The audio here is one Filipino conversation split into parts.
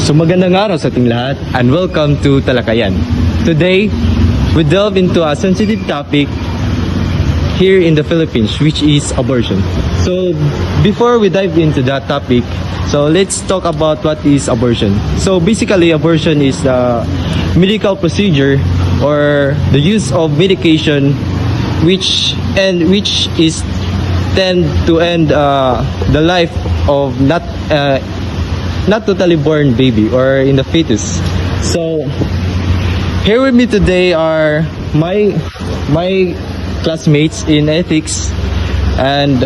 So magandang araw sa ating lahat and welcome to Talakayan. Today, we delve into a sensitive topic here in the Philippines, which is abortion. So before we dive into that topic, so let's talk about what is abortion. So basically, abortion is the medical procedure or the use of medication which is tend to end the life of not totally born baby or in the fetus. So here with me today are my classmates in ethics, and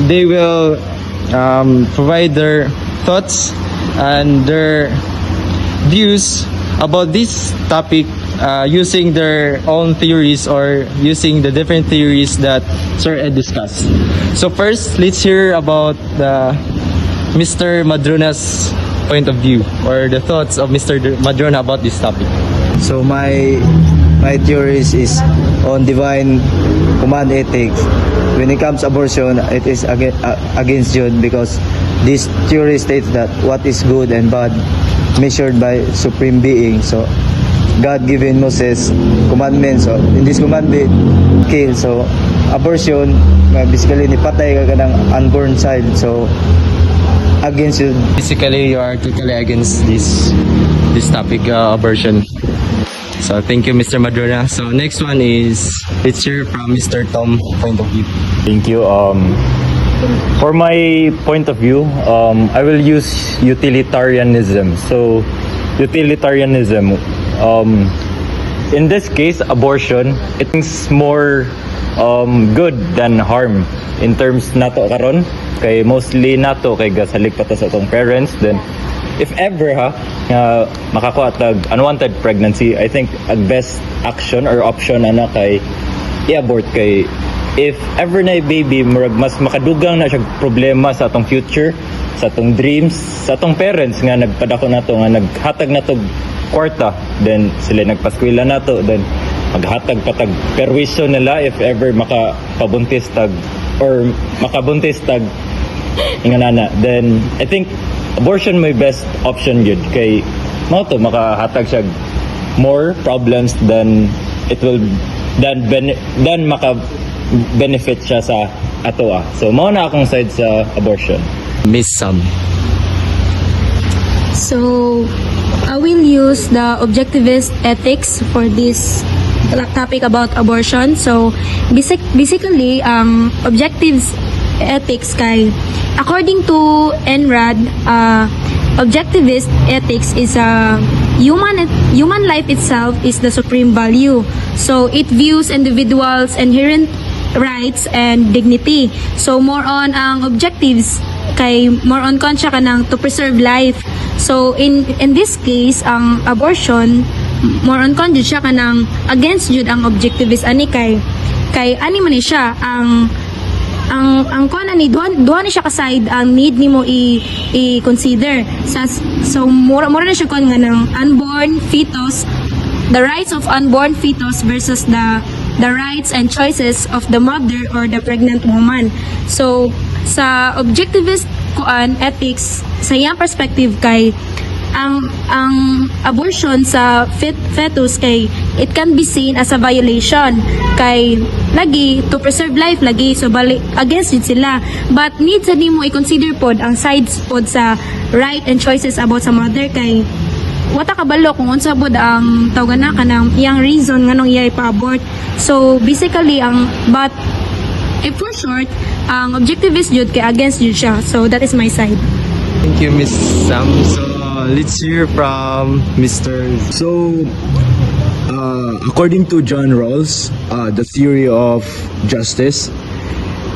they will provide their thoughts and their views about this topic using their own theories or using the different theories that Sir Ed discussed. So first, let's hear about Mr. Madrona's point of view or the thoughts of Mr. Madrona about this topic. So my theories is on divine command ethics. When it comes abortion, it is against God, because this theory states that what is good and bad measured by supreme being. So God given Moses commandments. So in this commandment, kill. So abortion, basically nipatay ka ng unborn child. So against you. Basically, you are totally against this topic, abortion. So thank you, Mr. Madrona. So next one is, let's hear from Mr. Tom point of view. Thank you. For my point of view, I will use utilitarianism. So, utilitarianism, in this case, abortion, it's more good than harm in terms nato karon, kay mostly nato kay gasalig pa ta sa atong parents. Then if ever makakuha tag unwanted pregnancy, I think a best action or option ana kay i-abort. Kay if ever na baby, murag mas makadugang na siya problema sa atong future, sa atong dreams, sa atong parents nga nagpadako nato, nga naghatag nato kwarta, then sila nagpaskwela nato, then maghatag patag perwisyo nila if ever makabuntis tag or makabuntis tag inganana. Then I think abortion may best option yun, kay mo to makahatag siya more problems than it will than maka benefit siya sa ato. So mao na akong side sa abortion. Miss Sam. So, I will use the objectivist ethics for this topic about abortion. So, basically, objectives ethics kay, according to NRAD, objectivist ethics is human life itself is the supreme value. So, it views individuals' inherent rights and dignity. So, more on ang objectives kay more on conscious ka ng to preserve life. So in this case, ang abortion more on conscious siya ka ng against jud ang objectivist ani kay ani man ni siya ang kon ani duha ni siya ka side ang need nimo i-consider so mura na siya kon nga ng unborn fetus, the rights of unborn fetus versus the rights and choices of the mother or the pregnant woman. So sa objectivist ethics, sa iyang perspective kay ang abortion sa fetus kay it can be seen as a violation kay lagi to preserve life lagi, so bali against yun sila, but needs sa nimo i-consider pod ang sides pod sa right and choices about sa mother kay wata kabalo kung unsa pod ang tawag na kanang iyang reason nganong iya ipa-abort. So basically but if for short, ang objectivist jud kay against jud siya. So that is my side. Thank you, Miss Sam. So let's hear from Mr. So, according to John Rawls, the theory of justice,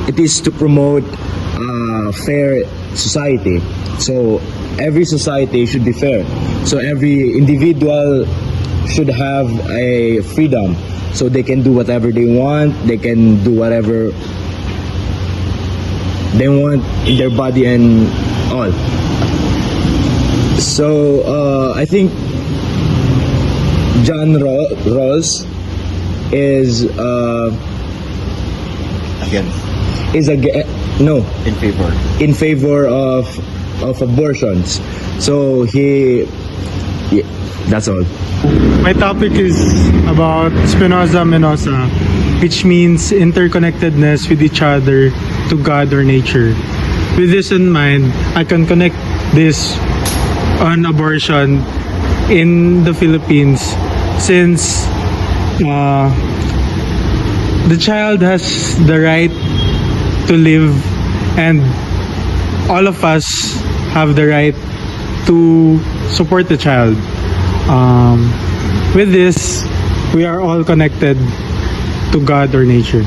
it is to promote a fair society. So, every society should be fair. So, every individual should have a freedom. So, they can do whatever they want. They can do whatever they want in their body and all. So I think John Rawls is in favor of abortions. So he Yeah, that's all. My topic is about Spinoza-Menosa, which means interconnectedness with each other to God or nature. With this in mind, I can connect this on abortion in the Philippines since the child has the right to live and all of us have the right to support the child. With this, we are all connected to God or nature.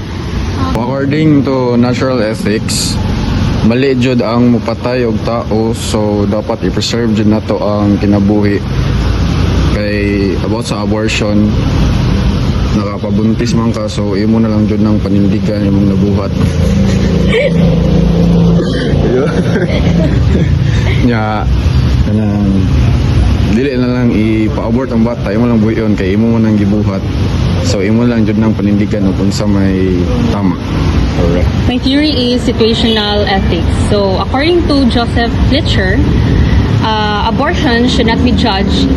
According to natural ethics, mali jud ang mupatay og tao, so dapat i-preserve jud nato ang kinabuhi. Kay about sa abortion, nakapabuntis man ka, so imo na lang jud ng panindigan imong nabuhat. Nya kanang dili na lang ipa-abort ang bata, imo lang buyon kay imo man ang gibuhat. So imo lang jud ng panindigan kung sa may tama. Correct. My theory is situational ethics. So, according to Joseph Fletcher, abortion should not be judged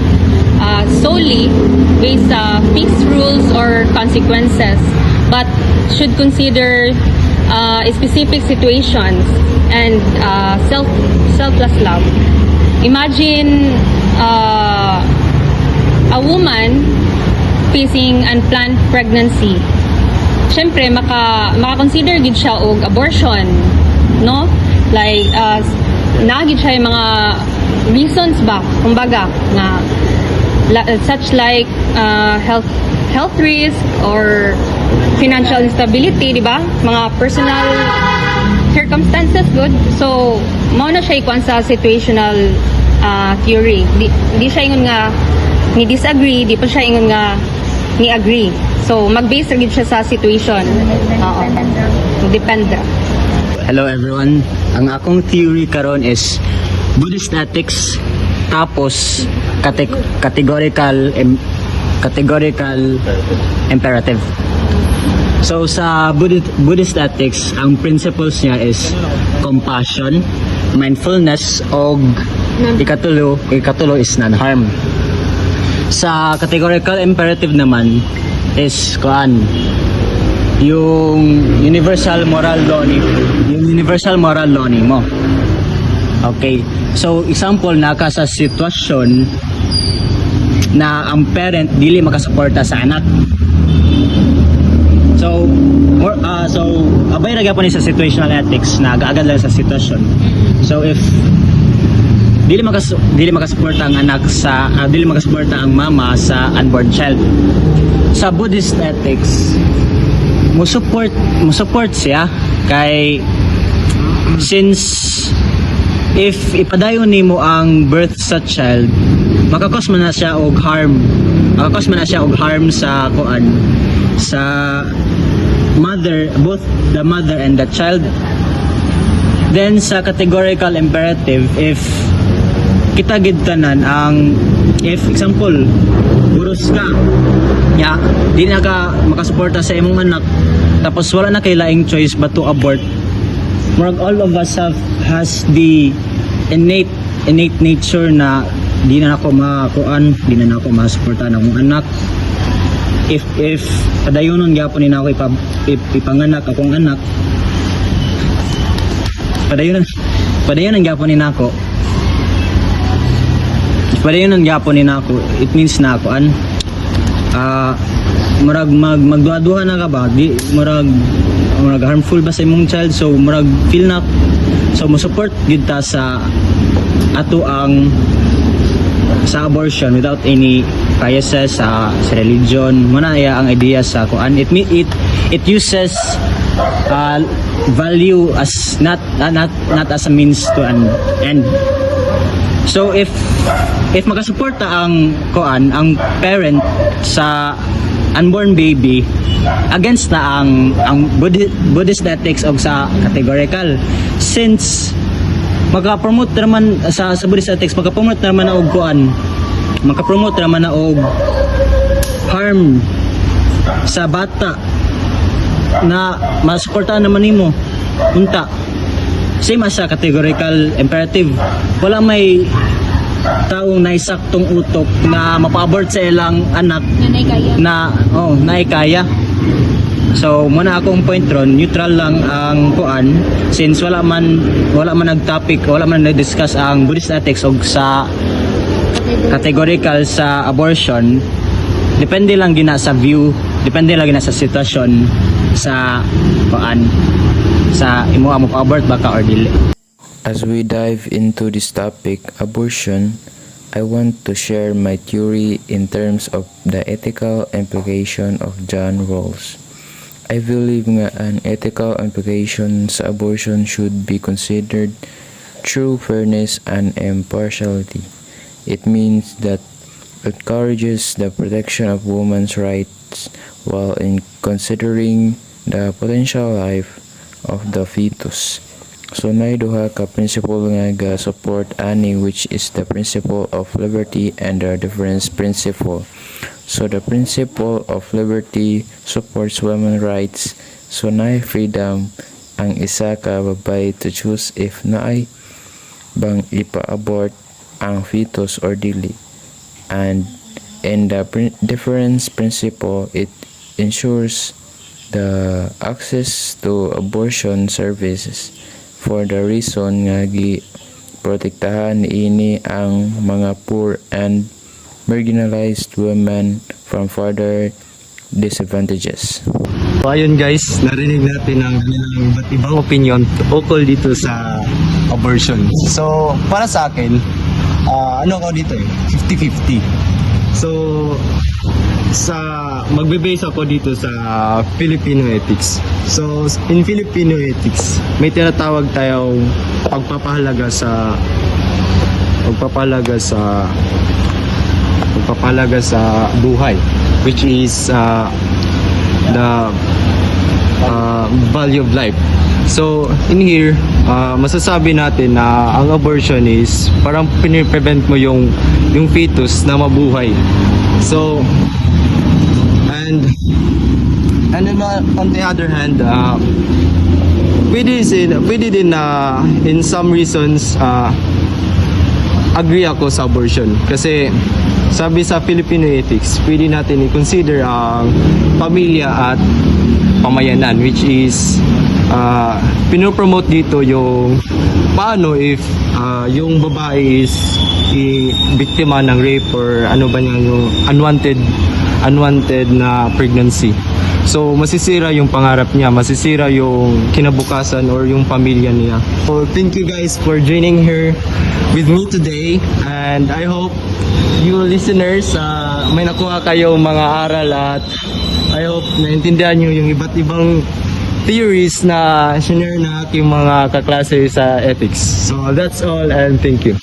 solely based on fixed rules or consequences, but should consider specific situations and selfless love. Imagine a woman facing unplanned pregnancy. Siyempre, maka-consider gid siya og abortion, no? Like, nagid siya yung mga reasons ba, kumbaga, na such like health risk or financial instability, di ba? Mga personal circumstances, good. So, mao na siya ikuan sa situational theory. Di siya ingon nga ni disagree, di pa siya ingon nga ni agree. So, mag-base rin siya sa situation. Oo. Depende. Hello everyone. Ang akong theory karon is Buddhist ethics tapos categorical imperative. So sa Buddhist ethics, ang principles niya is compassion, mindfulness, og ikatulo is non-harm. Sa categorical imperative naman is yung universal moral law mo. Okay. So example, naka sa sitwasyon na ang parent dili makasuporta sa anak. So abay ra gyapon ni sa situational ethics na gaagad lang sa sitwasyon. So if dili makasuporta ang anak sa dili makasuporta ang mama sa unborn child. Sa Buddhist ethics, mo support siya kay since if ipadayon nimo ang birth sa child, makakos man na siya og harm sa sa mother, both the mother and the child. Then sa categorical imperative, if kita gid tanan ang if example buros ka di na ka makasuporta sa imong anak tapos wala na kay laing choice but to abort, all of us has the innate nature na di na ako masuporta ng akong anak. If padayonon gyapon ni ako ipanganak akong anak, padayonon gyapon ni nako. Padayonon gyapon ni nako, it means na ako murag magduha na ka ba, di murag harmful ba sa imong child, so murag feel na so mo support gid ta sa ato ang sa abortion without any biases sa religion. Muna ang idea sa kuan, it uses value as not as a means to an end. So if makasuporta ang parent sa unborn baby against na ang Buddhist ethics og sa categorical, since makapromote naman sa Buddhist ethics, makapromote naman na og makapromote naman na og harm sa bata na masuportahan naman nimo unta same as sa categorical imperative, wala may taong naisaktong utok na mapa-abort sa ilang anak Nanay kaya. naikaya. So muna akong point ron, neutral lang ang kuan since wala man nag-topic, wala man nag-discuss ang Buddhist ethics og sa categorical sa abortion. Depende lang gina sa view, depende lang gina sa sitwasyon sa kuan sa imo mo abort baka or dili. As we dive into this topic, abortion, I want to share my theory in terms of the ethical implication of John Rawls. I believe nga an ethical implication sa abortion should be considered through fairness and impartiality. It means that it encourages the protection of women's rights while in considering the potential life of the fetus. So nay duha ka principle nga ga support ani, which is the principle of liberty and the difference principle. So the principle of liberty supports women's rights. So nay freedom ang isa ka babae to choose if naay bang ipa-abort ang fetus or dili. And in the difference principle, it ensures the access to abortion services for the reason nga gi-protektahan ini ang mga poor and marginalized women from further disadvantages. So ayun guys, narinig natin ang iba't ibang opinion ukol dito sa abortion. So para sa akin, ano ako dito 50-50. So magbe-base ako dito sa Filipino ethics. So in Filipino ethics, may tinatawag tayong pagpapahalaga sa buhay, which is the value of life. So in here, masasabi natin na ang abortion is parang piniprevent mo yung fetus na mabuhay. So and then on the other hand, pwede din na in some reasons agree ako sa abortion kasi sabi sa Filipino ethics, pwede natin i-consider ang pamilya at pamayanan, which is pinopromote dito yung paano if yung babae is biktima ng rape or ano ba niya yung unwanted na pregnancy. So masisira yung pangarap niya, masisira yung kinabukasan or yung pamilya niya. So thank you guys for joining here with me today, and I hope you listeners may nakuha kayo mga aral at I hope naintindihan nyo yung iba't ibang theories na shinare na aking mga kaklase sa ethics. So that's all, and thank you.